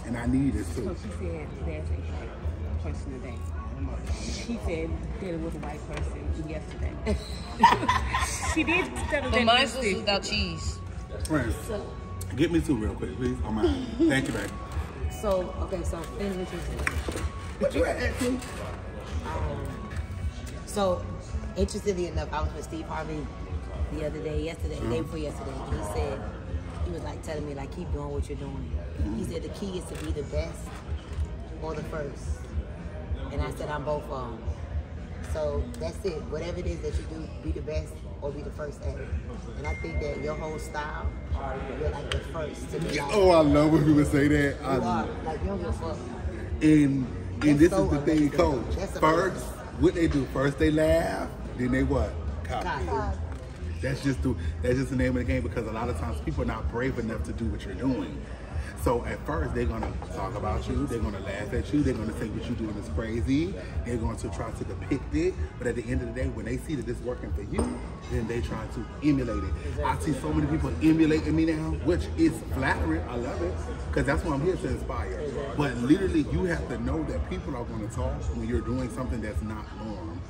and I need it So too. she said that's a white person today. She said that it was a white person yesterday. She did tell us But mine that. was without cheese. Friends, get me two real quick, please. On mine. Thank you, baby. So, okay, so finish what you said. What you at too? So, interestingly enough, I was with Steve Harvey the other day, day before yesterday, and he said, he was like telling me, like, keep doing what you're doing. He said the key is to be the best or the first. And I said, I'm both of them. So that's it. Whatever it is that you do, be the best or be the first at it. And I think that your whole style, you're like the first to be like, Oh, I love when people say that. you are, like, you don't give a fuck. And this so is the thing, amazing. Coach. That's First, what they do? First they laugh, then they what? Copy. God. That's just the name of the game, because a lot of times people are not brave enough to do what you're doing. So at first they're gonna talk about you, they're gonna laugh at you, they're gonna say what you're doing is crazy, they're going to try to depict it, but at the end of the day, when they see that it's working for you, then they try to emulate it. I see so many people emulating me now, which is flattering. I love it, because that's what I'm here to inspire. But literally, you have to know that people are gonna talk when you're doing something that's not norm.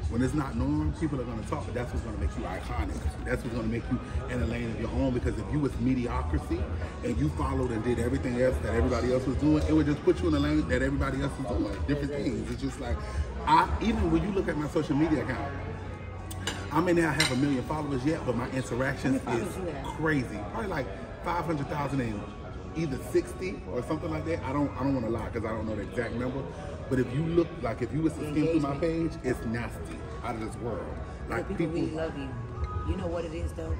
When it's not norm, people are going to talk, but that's what's going to make you iconic. That's what's going to make you in a lane of your own, because if you was mediocrity and you followed and did everything else that everybody else was doing, it would just put you in a lane that everybody else is doing, different things. It's just like, even when you look at my social media account, I may not have 1 million followers yet, but my interactions is crazy. Probably like 500,000 in either 60 or something like that. I don't want to lie, because I don't know the exact number. But if you look, like if you was to skim through my page, it's nasty, out of this world. Like people really love you. You know what it is though?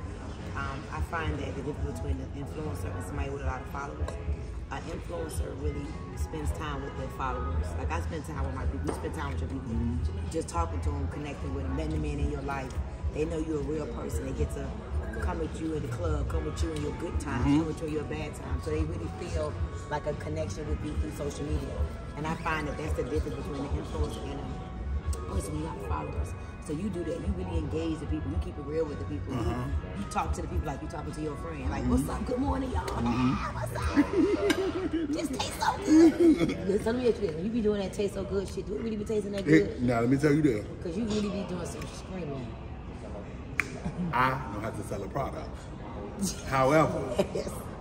I find that the difference between an influencer and somebody with a lot of followers, an influencer really spends time with their followers. Like I spend time with my people, you spend time with your people. Just talking to them, connecting with them, letting them in your life. They know you're a real person. They get to come with you in the club, come with you in your good times, come with you in your bad times. So they really feel like a connection with you through social media. And I find that that's the difference between an influencer and a person who have followers. So you do that, you really engage the people, you keep it real with the people. You talk to the people like you're talking to your friend. Like, what's up, good morning, y'all. What's up? This tastes so good. So let me ask you this, when you be doing that taste so good shit, do it really be tasting that good? Now, let me tell you this. Because you really be doing some screaming. I know how to sell a product. However,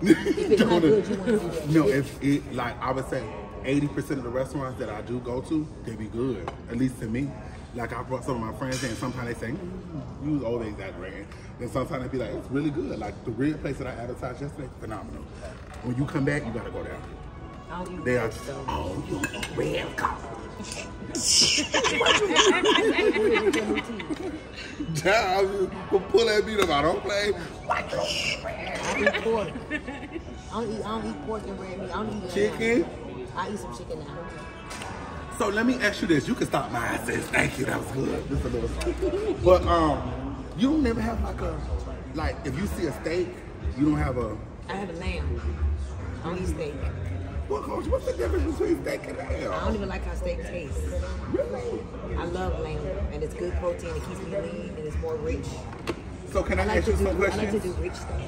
If it's not good, you want to do that. no, like I would say 80% of the restaurants that I do go to, they be good, at least to me. Like I brought some of my friends in, and sometimes they say, you always exaggerating. Then sometimes they be like, it's really good. Like the real place that I advertised yesterday, phenomenal. When you come back, you gotta go down. They are, oh, you red collar. Down, pull that beat up. I don't play. I eat pork. I don't eat pork and red meat. I don't eat Chicken? I eat some chicken now. So let me ask you this. You can stop my access. Thank you. That was good. Just a little. But you don't ever have like if you see a steak, you don't have a. I have a lamb. I don't eat steak. Well, Coach, what's the difference between steak and lamb? I don't even like how steak tastes. Really? I love lamb, and it's good protein. It keeps me lean, and it's more rich. So can I ask you some questions? I like to do rich stuff.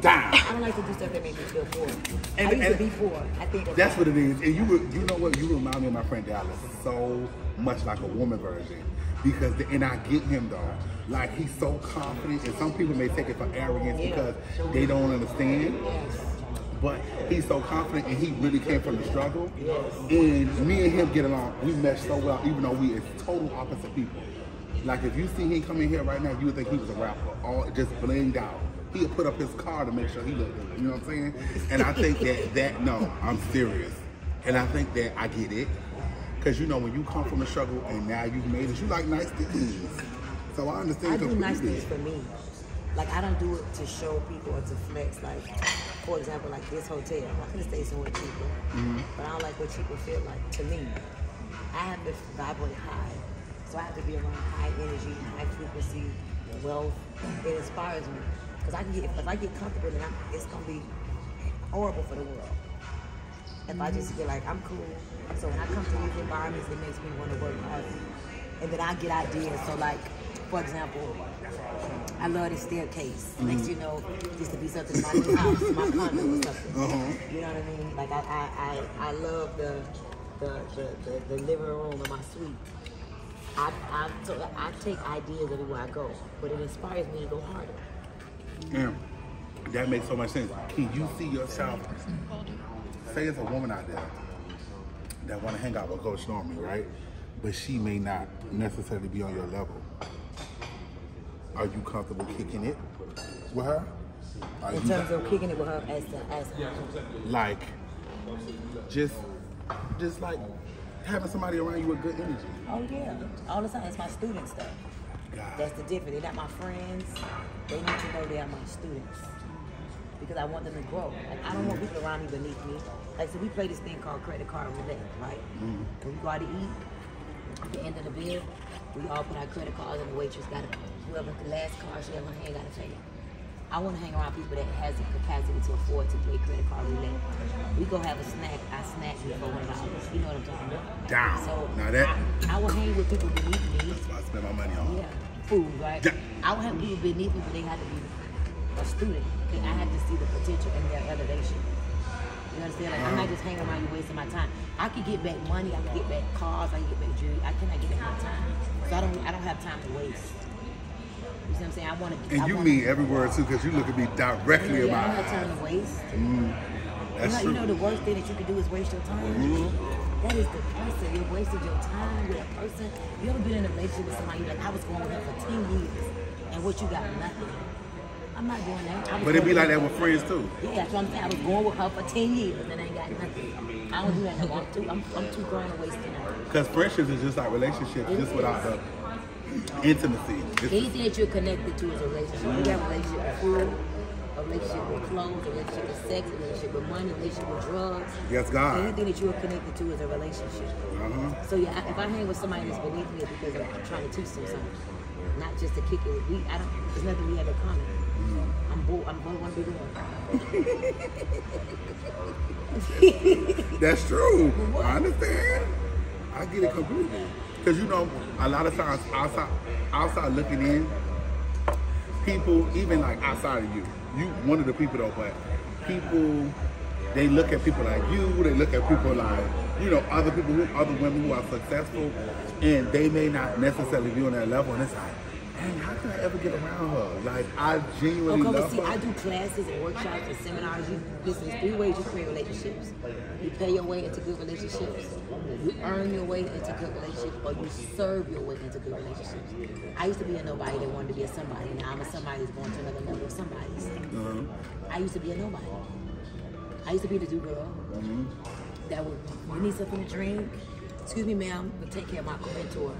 Damn. I don't like to do stuff that makes me feel poor. I used to be poor. I think that's what it is. And you know what? You remind me of my friend Dallas so much like a woman version. Because, and I get him though. Like he's so confident, and some people may take it for arrogance because they don't understand. But he's so confident, and he really came from the struggle. And me and him get along. We mesh so well, even though we are total opposite people. Like if you see him come in here right now, you would think he was a rapper, all just blinged out. He'll put up his car to make sure he look good. You know what I'm saying? And I think no, I'm serious. And I think that I get it. Because you know, when you come from the struggle and now you've made it, you like nice things. So I understand. I do nice things for me. Like I don't do it to show people or to flex. Like, for example, like this hotel. I could have stayed somewhere cheaper, but I don't like what cheaper feel like to me. I have to vibrate high, so I have to be around high energy, high frequency, wealth. It inspires me because if I get comfortable, then it's gonna be horrible for the world. If I just feel like I'm cool, so when I come to these environments, it makes me want to work hard, and then I get ideas. So like, for example, I love this staircase. Next you know, just to be something in my new house, my condo or something. You know what I mean? Like I love the living room in my suite. I take ideas everywhere I go, but it inspires me to go harder. Yeah, that makes so much sense. Can you see yourself, say it's a woman out there that want to hang out with Coach Normie, right? But she may not necessarily be on your level. Are you comfortable kicking it with her? In terms of kicking it with her as her. Like, just like having somebody around you with good energy. Oh yeah, all the time. It's my students though. God. That's the difference. They're not my friends. They need to know they are my students because I want them to grow. Like I don't want people around me beneath me. Like so, we play this thing called credit card roulette, right? When we go out to eat, at the end of the bill, we all put our credit cards and the waitress got to, whoever the last card she has on hand got to pay it. I want to hang around people that has the capacity to afford to play credit card roulette. We go have a snack. I snack you for $1. You know what I'm talking about? Down. So now that I will hang with people beneath me. that's what I spend my money on. Yeah, food, right? Yeah. I will have people beneath me, but they have to be a student. I have to see the potential in their elevation. You understand? Like I'm not just hanging around you wasting my time. I could get back money. I could get back cars. I can get back jewelry. I cannot get back my time. So I don't have time to waste. You see what I'm saying? I want to. And you mean every word too, because you look at me directly in my I don't have eyes. time to waste. That's true. You know the worst thing that you can do is waste your time. That is depressing. You're wasting your time with a person. You ever been in a relationship with somebody like I was going with her for 10 years, and what you got nothing. I'm not doing that. But it be like that with friends too. Yeah, that's what I'm saying. I was going with her for 10 years and I ain't got nothing. I don't do that no more. I'm too grown to waste time. Because friendships is just like relationships, just without the intimacy. Anything that you're connected to is a relationship. You got a relationship with food, a relationship with clothes, a relationship with sex, a relationship with money, a relationship with drugs. Yes, God. Anything that you are connected to is a relationship. So yeah, if I hang with somebody that's beneath me, it's because I'm trying to teach them something, not just to kick it. There's nothing we have in common. I'm bored. I'm what I want to be doing. That's true. I understand. I get it completely. Because you know, a lot of times outside looking in, people, even like outside of you one of the people though, but people, they look at people like you, they look at people like, you know, other women who are successful, and they may not necessarily be on that level, and it's like, dang, how can I ever get around her? Like, I genuinely love her. I do classes and workshops and seminars. Listen, there's 3 ways you create relationships. You pay your way into good relationships, you earn your way into good relationships, or you serve your way into good relationships. I used to be a nobody that wanted to be a somebody. Now I'm a somebody that's going to another level of somebody's. I used to be a nobody. I used to be the do-girl that would, you need something to drink? Excuse me, ma'am, but take care of my mentor.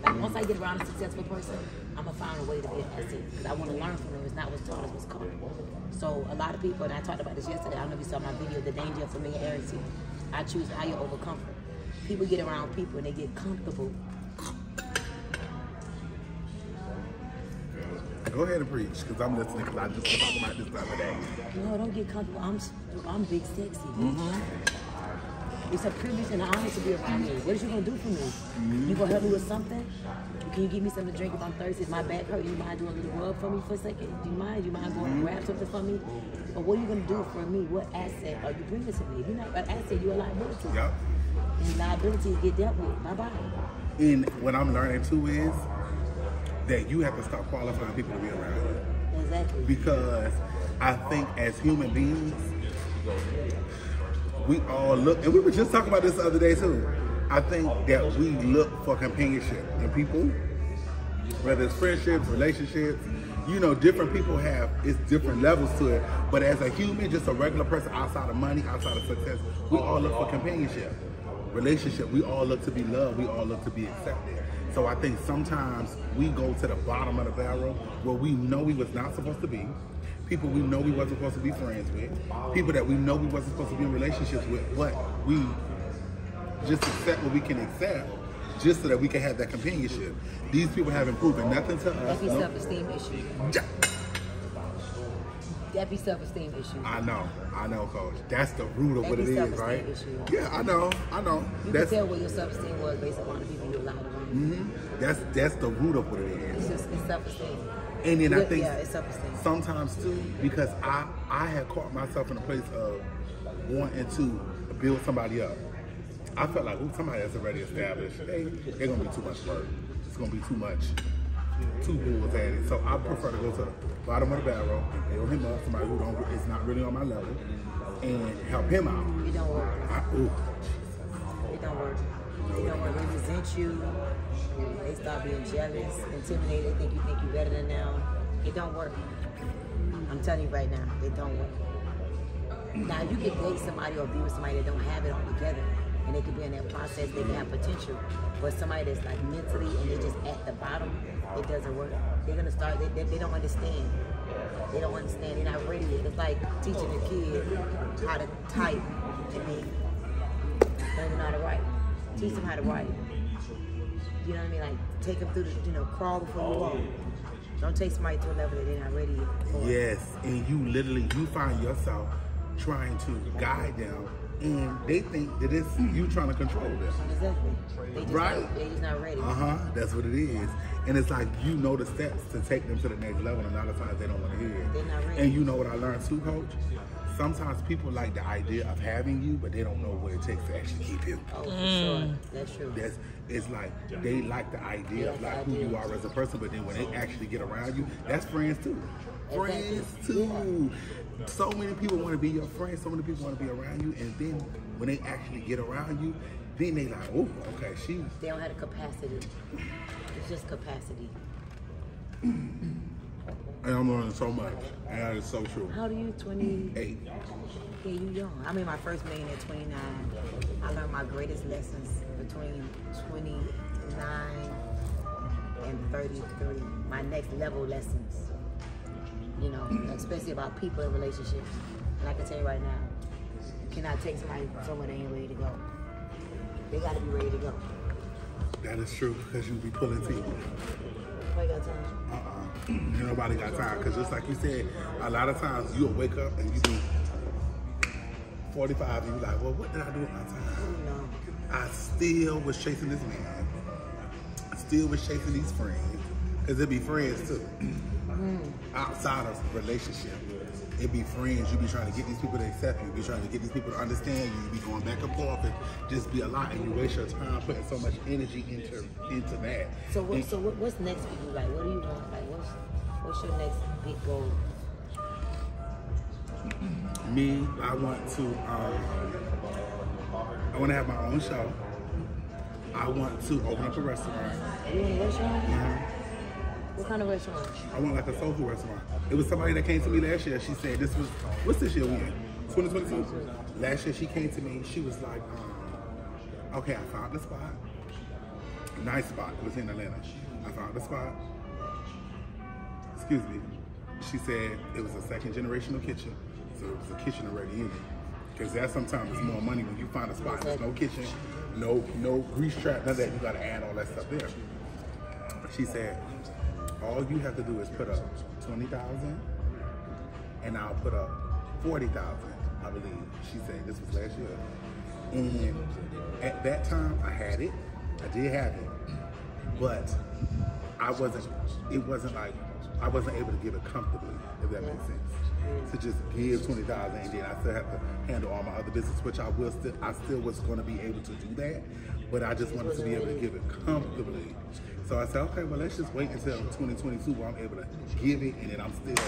Like, once I get around a successful person, I'm going to find a way to be an asset because I want to learn from them. It's not what's taught, it's what's caught. So a lot of people, and I talked about this yesterday, I don't know if you saw my video, The Danger of Familiarity. I choose value over comfort. People get around people and they get comfortable. Go ahead and preach, because I'm listening, because I just was talking about this the other day. No, don't get comfortable. I'm big sexy. It's a privilege and an honor to be around me. What is you gonna do for me? You gonna help me with something? Can you give me something to drink if I'm thirsty? If my back hurt, you mind doing a little rub for me for a second? Do you mind? You mind going to grab something for me? Or what are you gonna do for me? What asset are you bringing to me? If you're not an asset, you're a liability. Yep. And liabilities get dealt with. Bye-bye. And what I'm learning too is that you have to stop qualifying people to be around you. Exactly. Because I think as human beings, we all look, and we were just talking about this the other day too. I think that we look for companionship in people, whether it's friendships, relationships. You know, different people it's different levels to it. But as a human, just a regular person outside of money, outside of success, we all look for companionship. Relationship, we all look to be loved, we all look to be accepted. So I think sometimes we go to the bottom of the barrel where we know we was not supposed to be. People we know we wasn't supposed to be friends with. People that we know we wasn't supposed to be in relationships with, but we just accept what we can accept just so that we can have that companionship. These people haven't proven nothing to us. That's your self-esteem issue. That be self-esteem issue. I know, Coach. That's the root of That what be it is, self-esteem right? issue. Yeah, I know. You can tell where your self-esteem was based on the people you allowed around. That's the root of what it is. It's self-esteem. And then I think it's self-esteem. sometimes too, because I had caught myself in a place of wanting to build somebody up. I felt like, ooh, somebody that's already established, they're gonna be too much work. It's gonna be too bulls at it. So I prefer to go to the bottom of the barrel and build him up, somebody who is not really on my level, and help him out. It don't work. It don't work. No, They don't work. They resent you. They start being jealous, intimidated. They think you better than them. It don't work. I'm telling you right now, it don't work. Now you can date somebody or be with somebody that don't have it all together, and they can be in that process. They can have potential, but somebody that's like mentally and they just at the bottom, it doesn't work. They're gonna start. They don't understand. They don't understand. They're not ready yet. It's like teaching a kid how to type and they don't even know how to write. Teach them how to write. You know what I mean? Like take them through the, crawl before you walk. Don't take somebody to a level that they're not ready for. Yes, and you find yourself trying to guide them, and they think that it's you trying to control them. Exactly. They just not ready. That's what it is. And it's like you know the steps to take them to the next level, and a lot of times they don't want to hear it. They're not ready. And you know what I learned too, Coach? Sometimes people like the idea of having you, but they don't know what it takes to actually keep you. Oh, for sure. That's true. It's like they like the idea of like who you are as a person, but then when they actually get around you, that's friends too. Friends too. So many people want to be your friends, so many people want to be around you, and then when they actually get around you, then they like, oh, okay, they don't have the capacity. It's just capacity. And I'm learning so much, and that is so true. How old are you? 28? 8. Yeah, you young. I made my first million at 29. I learned my greatest lessons between 29 and 33. My next level lessons. Especially about people and relationships. And I can tell you right now, you cannot take somebody somewhere they ain't ready to go. They gotta be ready to go. That is true, because you be pulling teeth. Nobody got time. Nobody got time, because just like you said, a lot of times you'll wake up and you be 45 and you're like, well, what did I do with my time? No. I still was chasing this man. I still was chasing these friends, because it be friends too. Outside of relationship, it be friends. You be trying to get these people to accept you. You be trying to get these people to understand you. You be going back and forth and just be a lot, and you waste your time putting so much energy into that. So what's next for you? Like, what do you want? Like, what's your next big goal? Me, I want to have my own show. I want to open up a restaurant. You want a restaurant? What kind of restaurant? I want like a soul food restaurant. It was somebody that came to me last year. She said what's this year we in? 2022? Last year she came to me, she was like, okay, I found the spot. Nice spot, it was in Atlanta. I found the spot. Excuse me. She said it was a second generational kitchen. So it was a kitchen already in it. Because that sometimes it's more money when you find a spot. There's no kitchen, no grease trap, none of that. You gotta add all that stuff there. She said, all you have to do is put up $20,000 and I'll put up $40,000, I believe. She said this was last year. And at that time I had it. I did have it. But I wasn't able to give it comfortably, if that makes sense. To just give $20,000 and then I still have to handle all my other business, which I still was going to be able to do that, but I just wanted to be able to give it comfortably. So I said, okay, well, let's just wait until 2022 where I'm able to give it and then I'm still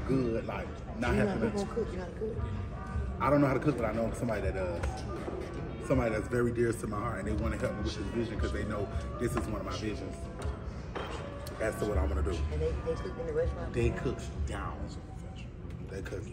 good, like not having to cook. You know how to cook? I don't know how to cook, but I know somebody that does. Somebody that's very dear to my heart, and they want to help me with this vision because they know this is one of my visions. As to what I'm gonna do. And they cook in the restaurant? They cook down. They cook